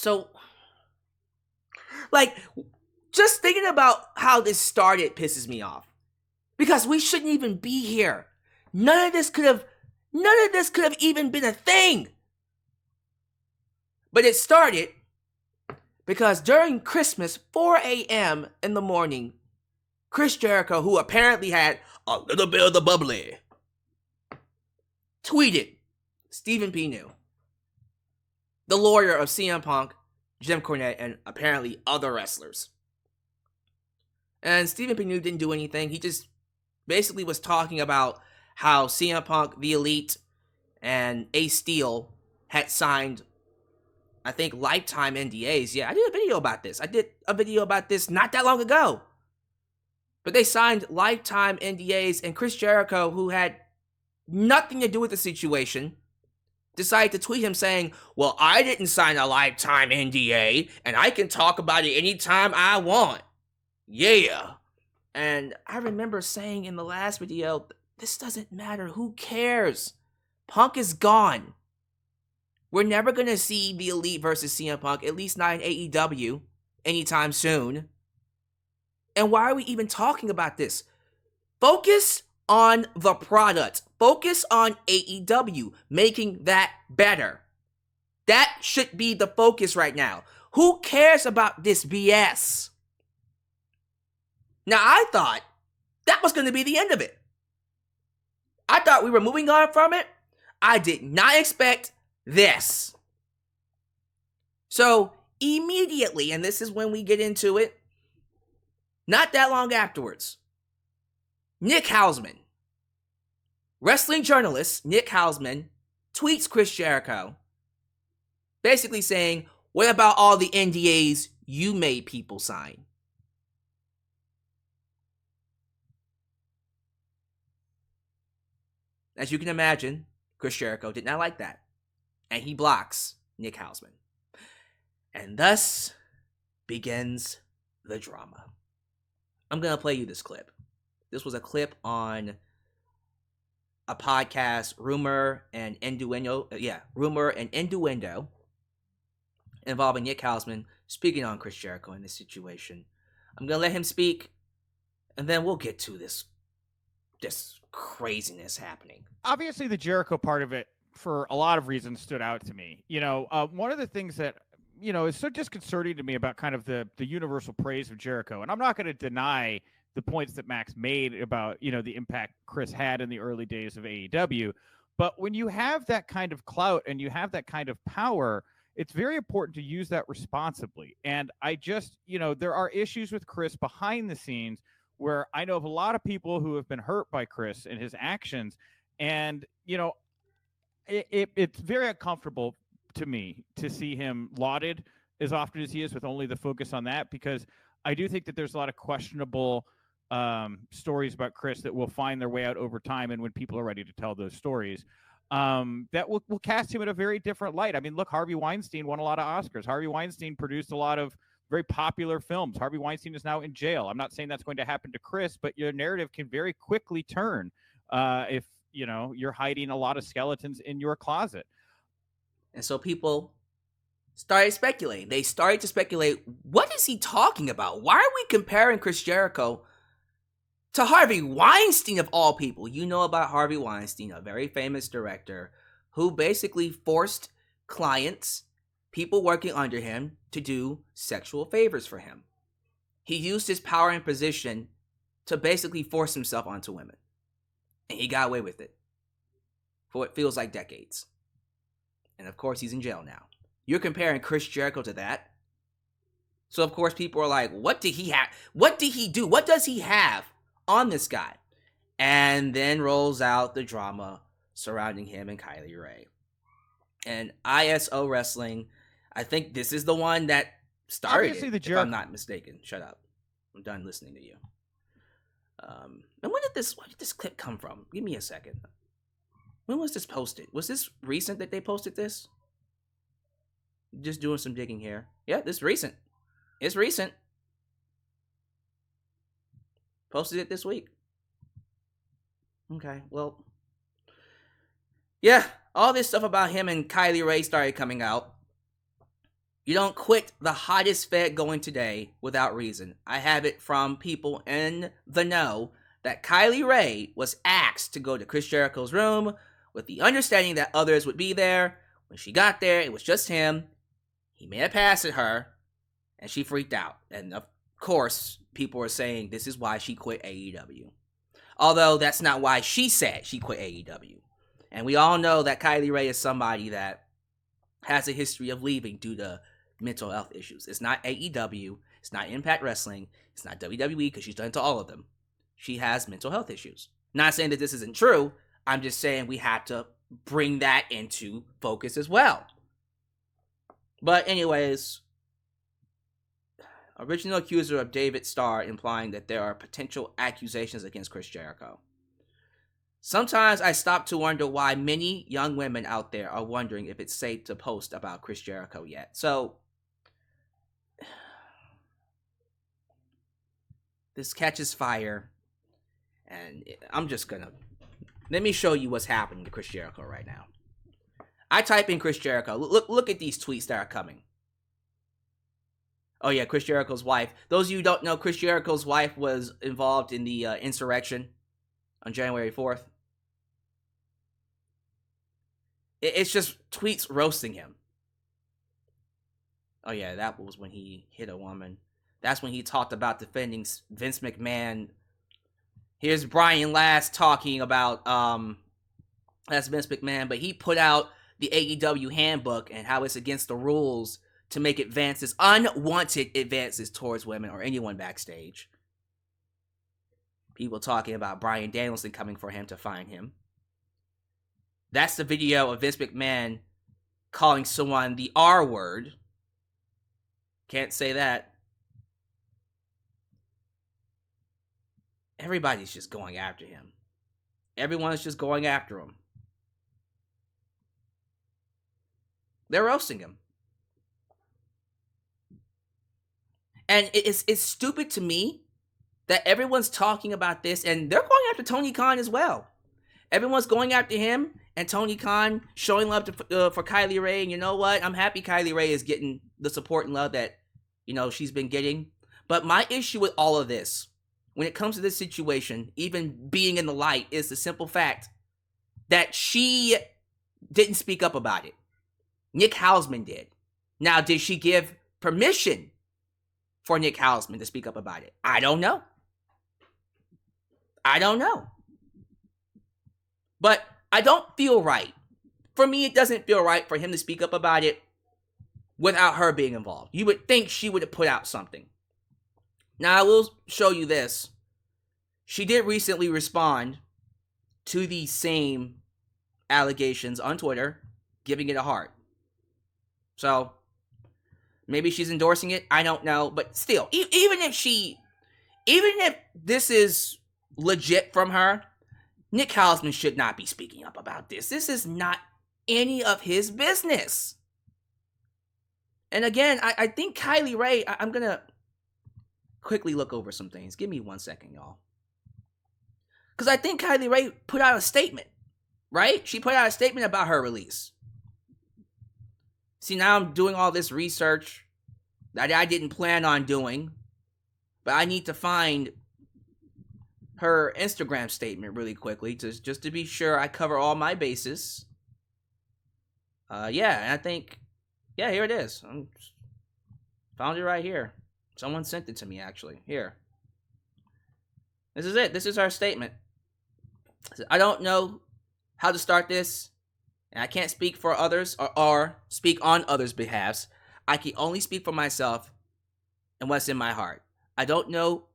So, like, just thinking about how this started pisses me off. Because we shouldn't even be here. None of this could have even been a thing. But it started because during Christmas, 4 a.m. in the morning, Chris Jericho, who apparently had a little bit of the bubbly, tweeted Stephen P. New, the lawyer of CM Punk, Jim Cornette, and apparently other wrestlers. And Stephen P. New didn't do anything. He just basically was talking about how CM Punk, The Elite, and Ace Steel had signed, I think, lifetime NDAs. Yeah, I did a video about this. Not that long ago. But they signed lifetime NDAs, and Chris Jericho, who had nothing to do with the situation, decided to tweet him saying, well, I didn't sign a lifetime NDA, and I can talk about it anytime I want. Yeah. And I remember saying in the last video, this doesn't matter. Who cares? Punk is gone. We're never going to see The Elite versus CM Punk, at least not in AEW, anytime soon. And why are we even talking about this? Focus on the product. Focus on AEW, making that better. That should be the focus right now. Who cares about this BS? Now, I thought that was going to be the end of it. I thought we were moving on from it. I did not expect this. So, immediately, and this is when we get into it, not that long afterwards, Nick Hausman, wrestling journalist Nick Hausman, tweets Chris Jericho, basically saying, what about all the NDAs you made people sign? As you can imagine, Chris Jericho did not like that, and he blocks Nick Hausman. And thus begins the drama. I'm going to play you this clip. This was a clip on a podcast, Rumor and Innuendo, involving Nick Hausman speaking on Chris Jericho in this situation. I'm going to let him speak, and then we'll get to this craziness happening. Obviously, the Jericho part of it, for a lot of reasons, stood out to me. One of the things that is so disconcerting to me about kind of the universal praise of Jericho, and I'm not going to deny the points that Max made about, the impact Chris had in the early days of AEW. But when you have that kind of clout and you have that kind of power, it's very important to use that responsibly. And I just, there are issues with Chris behind the scenes where I know of a lot of people who have been hurt by Chris and his actions. And, it's very uncomfortable to me to see him lauded as often as he is, with only the focus on that, because I do think that there's a lot of questionable stories about Chris that will find their way out over time, and when people are ready to tell those stories, that will cast him in a very different light. I mean, look, Harvey Weinstein won a lot of Oscars. Harvey Weinstein produced a lot of very popular films. Harvey Weinstein is now in jail. I'm not saying that's going to happen to Chris, but your narrative can very quickly turn if you're hiding a lot of skeletons in your closet. And so people started speculating. They started to speculate, what is he talking about? Why are we comparing Chris Jericho to Harvey Weinstein of all people? You know about Harvey Weinstein, a very famous director who basically forced clients, people working under him, to do sexual favors for him. He used his power and position to basically force himself onto women. And he got away with it for what feels like decades. And of course, he's in jail now. You're comparing Chris Jericho to that? So of course, people are like, what did he have? What did he do? What does he have on this guy? And then rolls out the drama surrounding him and Kylie Rae. And ISO Wrestling, I think this is the one that started Obviously, it, if I'm not mistaken. Shut up. I'm done listening to you. And where did this clip come from? Give me a second. When was this posted? Was this recent that they posted this? Just doing some digging here. Yeah, this is recent. It's recent. Posted it this week. Okay, well. Yeah, all this stuff about him and Kylie Rae started coming out. You don't quit the hottest Fed going today without reason. I have it from people in the know that Kylie Rae was asked to go to Chris Jericho's room with the understanding that others would be there. When she got there, it was just him. He made a pass at her, and she freaked out. And of course, people are saying this is why she quit AEW. Although that's not why she said she quit AEW. And we all know that Kylie Rae is somebody that has a history of leaving due to mental health issues. It's not AEW, it's not Impact Wrestling, it's not WWE, because she's done it to all of them. She has mental health issues. Not saying that this isn't true, I'm just saying we have to bring that into focus as well. But anyways, original accuser of David Starr implying that there are potential accusations against Chris Jericho. Sometimes I stop to wonder why many young women out there are wondering if it's safe to post about Chris Jericho yet. So, this catches fire, and I'm just gonna... Let me show you what's happening to Chris Jericho right now. I type in Chris Jericho. Look at these tweets that are coming. Oh yeah, Chris Jericho's wife. Those of you who don't know, Chris Jericho's wife was involved in the insurrection on January 4th. It's just tweets roasting him. Oh yeah, that was when he hit a woman. That's when he talked about defending Vince McMahon. Here's Brian Last talking about that's Vince McMahon, but he put out the AEW handbook and how it's against the rules to make advances, unwanted advances towards women or anyone backstage. People talking about Bryan Danielson coming for him to find him. That's the video of Vince McMahon calling someone the R word. Can't say that. Everybody's just going after him. Everyone's just going after him. They're roasting him. And it's stupid to me that everyone's talking about this, and they're going after Tony Khan as well. Everyone's going after him, and Tony Khan showing love for Kylie Rae. And you know what? I'm happy Kylie Rae is getting the support and love that, she's been getting. But my issue with all of this, when it comes to this situation, even being in the light, is the simple fact that she didn't speak up about it. Nick Hausman did. Now, did she give permission for Nick Hausman to speak up about it? I don't know. But I don't feel right. For me, it doesn't feel right for him to speak up about it without her being involved. You would think she would have put out something. Now, I will show you this. She did recently respond to the same allegations on Twitter, giving it a heart. So, maybe she's endorsing it. I don't know. But still, even if this is legit from her, Nick Hausman should not be speaking up about this. This is not any of his business. And again, I think Kylie Rae, I'm going to quickly look over some things. Give me 1 second, y'all. Because I think Kylie Rae put out a statement, right? She put out a statement about her release. See, now I'm doing all this research that I didn't plan on doing, but I need to find her Instagram statement really quickly just to be sure I cover all my bases. Yeah, and I think, yeah, here it is. Found it right here. Someone sent it to me, actually. Here. This is it. This is our statement. I don't know how to start this, and I can't speak for others or speak on others' behalves. I can only speak for myself and what's in my heart. I don't know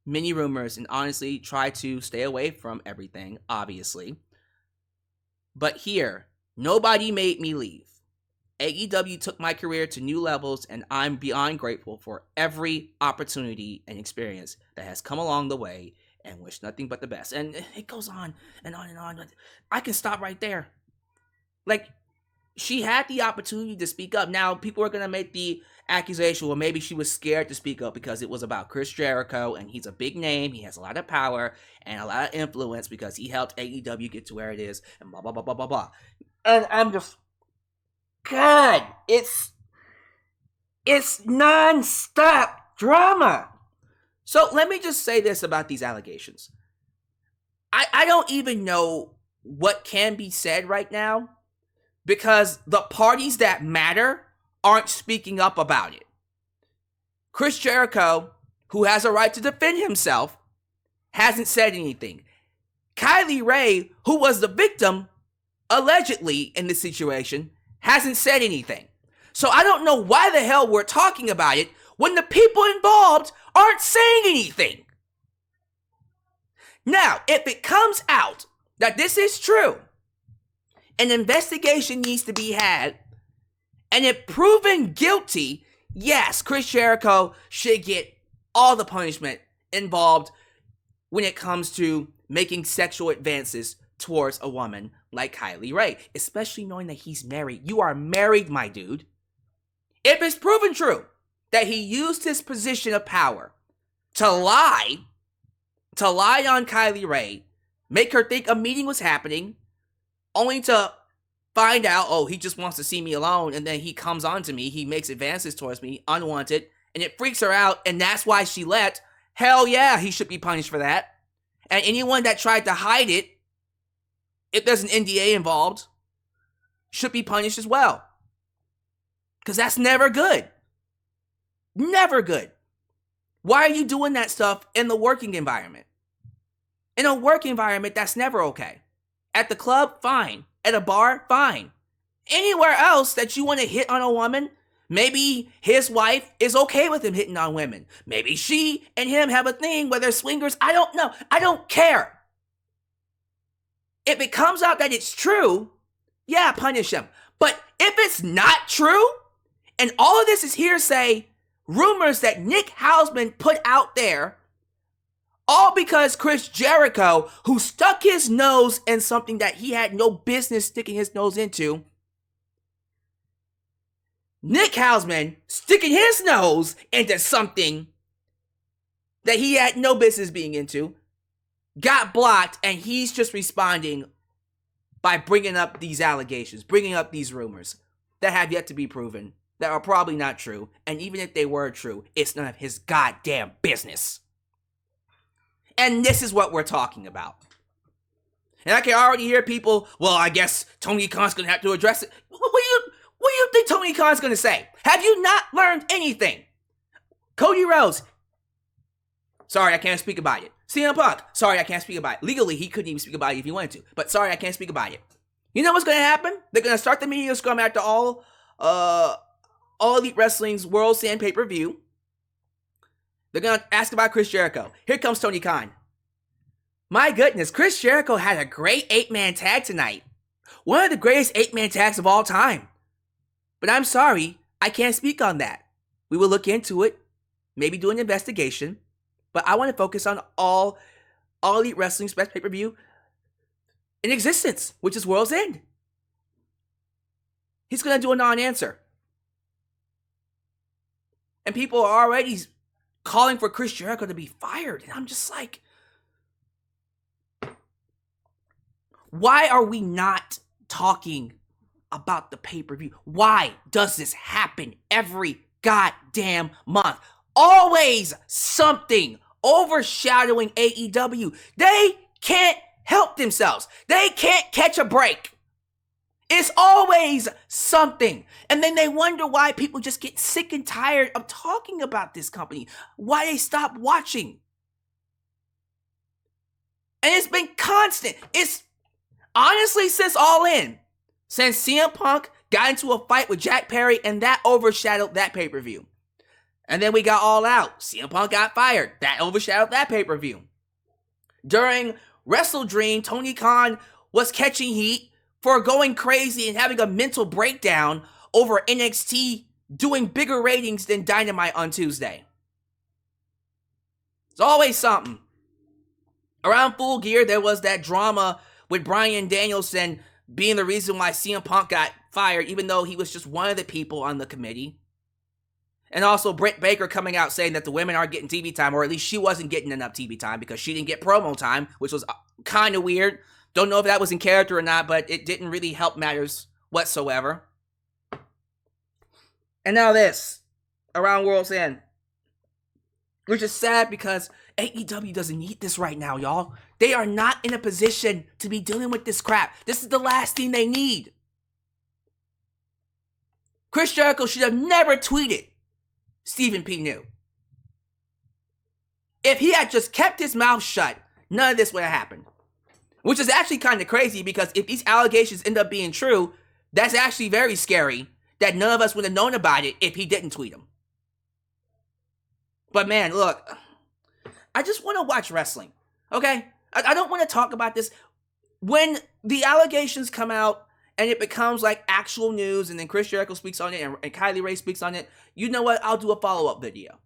many rumors and honestly try to stay away from everything, obviously. But here, nobody made me leave. AEW took my career to new levels, and I'm beyond grateful for every opportunity and experience that has come along the way, and wish nothing but the best. And it goes on and on and on. I can stop right there. Like, she had the opportunity to speak up. Now, people are going to make the accusation, well, maybe she was scared to speak up because it was about Chris Jericho, and he's a big name, he has a lot of power and a lot of influence because he helped AEW get to where it is, and blah, blah, blah, blah, blah, blah. And I'm just... God, it's It's non-stop drama. So let me just say this about these allegations. I don't even know what can be said right now because the parties that matter aren't speaking up about it. Chris Jericho, who has a right to defend himself, hasn't said anything. Kylie Rae, who was the victim, allegedly in this situation, hasn't said anything. So I don't know why the hell we're talking about it when the people involved aren't saying anything. Now, if it comes out that this is true, an investigation needs to be had, and if proven guilty, yes, Chris Jericho should get all the punishment involved when it comes to making sexual advances towards a woman like Kylie Rae, especially knowing that he's married. You are married, my dude. If it's proven true that he used his position of power to lie on Kylie Rae, make her think a meeting was happening, only to find out, oh, he just wants to see me alone, and then he comes on to me, he makes advances towards me, unwanted, and it freaks her out, and that's why she left. Hell yeah, he should be punished for that. And anyone that tried to hide it, if there's an NDA involved, should be punished as well. Because that's never good. Never good. Why are you doing that stuff in the working environment? In a work environment, that's never okay. At the club, fine. At a bar, fine. Anywhere else that you want to hit on a woman, maybe his wife is okay with him hitting on women. Maybe she and him have a thing where they're swingers. I don't know. I don't care. If it comes out that it's true, yeah, punish him. But if it's not true, and all of this is hearsay, rumors that Nick Hausman put out there, all because Chris Jericho, who stuck his nose in something that he had no business sticking his nose into, Nick Hausman sticking his nose into something that he had no business being into, got blocked, and he's just responding by bringing up these allegations, bringing up these rumors that have yet to be proven, that are probably not true, and even if they were true, it's none of his goddamn business. And this is what we're talking about. And I can already hear people, well, I guess Tony Khan's gonna have to address it. What do you think Tony Khan's gonna say? Have you not learned anything? Cody Rhodes, sorry, I can't speak about it. CM Punk, sorry, I can't speak about it. Legally, he couldn't even speak about it if he wanted to. But sorry, I can't speak about it. You know what's gonna happen? They're gonna start the media scrum after all Elite Wrestling's World Sand pay-per-view. They're going to ask about Chris Jericho. Here comes Tony Khan. My goodness, Chris Jericho had a great 8-man tag tonight. One of the greatest 8-man tags of all time. But I'm sorry, I can't speak on that. We will look into it, maybe do an investigation. But I want to focus on all Elite Wrestling's best pay-per-view in existence, which is World's End. He's going to do a non-answer. And people are already calling for Chris Jericho to be fired. And I'm just like, why are we not talking about the pay-per-view? Why does this happen every goddamn month? Always something overshadowing AEW. They can't help themselves. They can't catch a break. It's always something. And then they wonder why people just get sick and tired of talking about this company. Why they stop watching. And it's been constant. It's honestly since All In. Since CM Punk got into a fight with Jack Perry and that overshadowed that pay-per-view. And then we got All Out. CM Punk got fired. That overshadowed that pay-per-view. During Wrestle Dream, Tony Khan was catching heat for going crazy and having a mental breakdown over NXT doing bigger ratings than Dynamite on Tuesday. It's always something. Around Full Gear, there was that drama with Bryan Danielson being the reason why CM Punk got fired, even though he was just one of the people on the committee. And also Britt Baker coming out saying that the women aren't getting TV time, or at least she wasn't getting enough TV time because she didn't get promo time, which was kind of weird. Don't know if that was in character or not, but it didn't really help matters whatsoever. And now this. around World's End. Which is sad because AEW doesn't need this right now, y'all. They are not in a position to be dealing with this crap. This is the last thing they need. Chris Jericho should have never tweeted Stephen P. New. If he had just kept his mouth shut, none of this would have happened. Which is actually kind of crazy because if these allegations end up being true, that's actually very scary that none of us would have known about it if he didn't tweet them. But man, look, I just want to watch wrestling, okay? I don't want to talk about this. When the allegations come out and it becomes like actual news and then Chris Jericho speaks on it and Kylie Rae speaks on it, you know what? I'll do a follow-up video.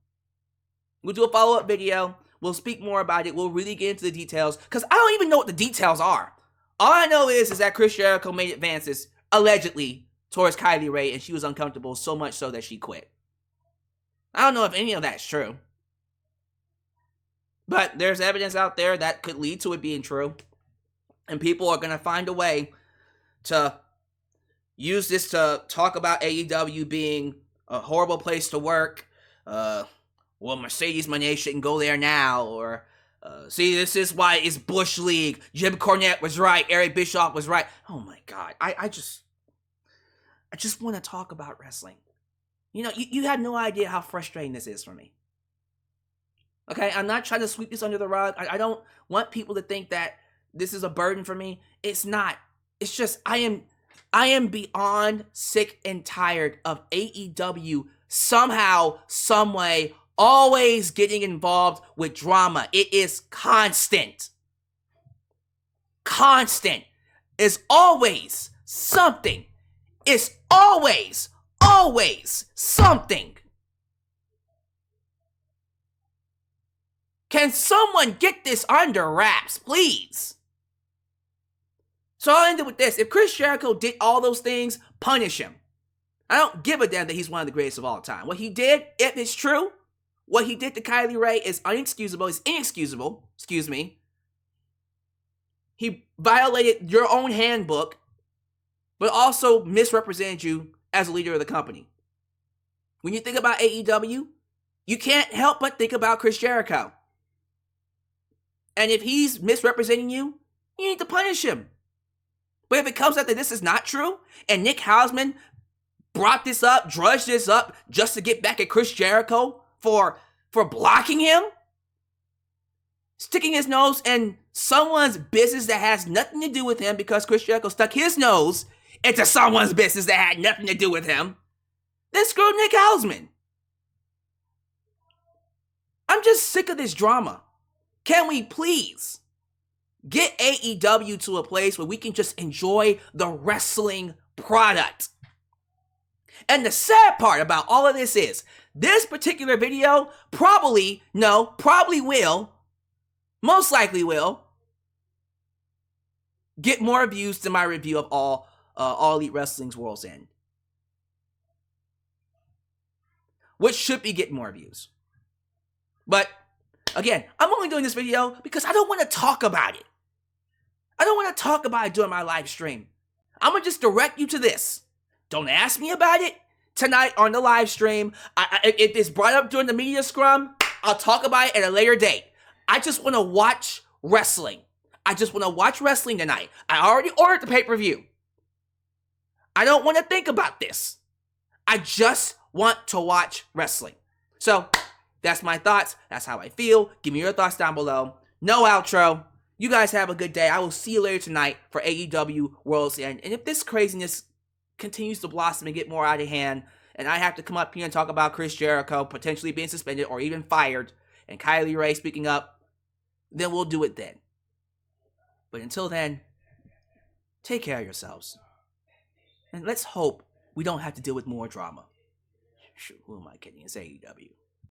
We'll do a follow-up video. We'll speak more about it. We'll really get into the details because I don't even know what the details are. All I know is that Chris Jericho made advances, allegedly, towards Kylie Rae and she was uncomfortable so much so that she quit. I don't know if any of that's true. But there's evidence out there that could lead to it being true. And people are going to find a way to use this to talk about AEW being a horrible place to work. Well, Mercedes Moné shouldn't go there now. Or, see, this is why it's Bush League. Jim Cornette was right. Eric Bischoff was right. Oh my God. I just want to talk about wrestling. You know, you have no idea how frustrating this is for me. Okay, I'm not trying to sweep this under the rug. I don't want people to think that this is a burden for me. It's not. It's just I am beyond sick and tired of AEW somehow, some way, always getting involved with drama. It is constant. Constant. It's always something. It's always something. Can someone get this under wraps, please? So I'll end it with this. If Chris Jericho did all those things, punish him. I don't give a damn that he's one of the greatest of all time. What he did, if it's true, what he did to Kylie Rae is inexcusable. Excuse me. He violated your own handbook, but also misrepresented you as a leader of the company. When you think about AEW, you can't help but think about Chris Jericho. And if he's misrepresenting you, you need to punish him. But if it comes out that this is not true, and Nick Hausman brought this up, drudged this up, just to get back at Chris Jericho for blocking him, sticking his nose in someone's business that has nothing to do with him because Chris Jericho stuck his nose into someone's business that had nothing to do with him, then screw Nick Hausman. I'm just sick of this drama. Can we please get AEW to a place where we can just enjoy the wrestling product? And the sad part about all of this is, this particular video probably will, most likely will, get more views than my review of All Elite Wrestling's World's End. Which should be getting more views. But again, I'm only doing this video because I don't want to talk about it. I don't want to talk about it during my live stream. I'm going to just direct you to this. Don't ask me about it tonight on the live stream. If it's brought up during the media scrum, I'll talk about it at a later date. I just want to watch wrestling. I just want to watch wrestling tonight. I already ordered the pay-per-view. I don't want to think about this. I just want to watch wrestling. So, that's my thoughts. That's how I feel. Give me your thoughts down below. No outro. You guys have a good day. I will see you later tonight for AEW World's End. And if this craziness continues to blossom and get more out of hand, and I have to come up here and talk about Chris Jericho potentially being suspended or even fired, and Kylie Rae speaking up, then we'll do it then. But until then, take care of yourselves. And let's hope we don't have to deal with more drama. Who am I kidding? It's AEW.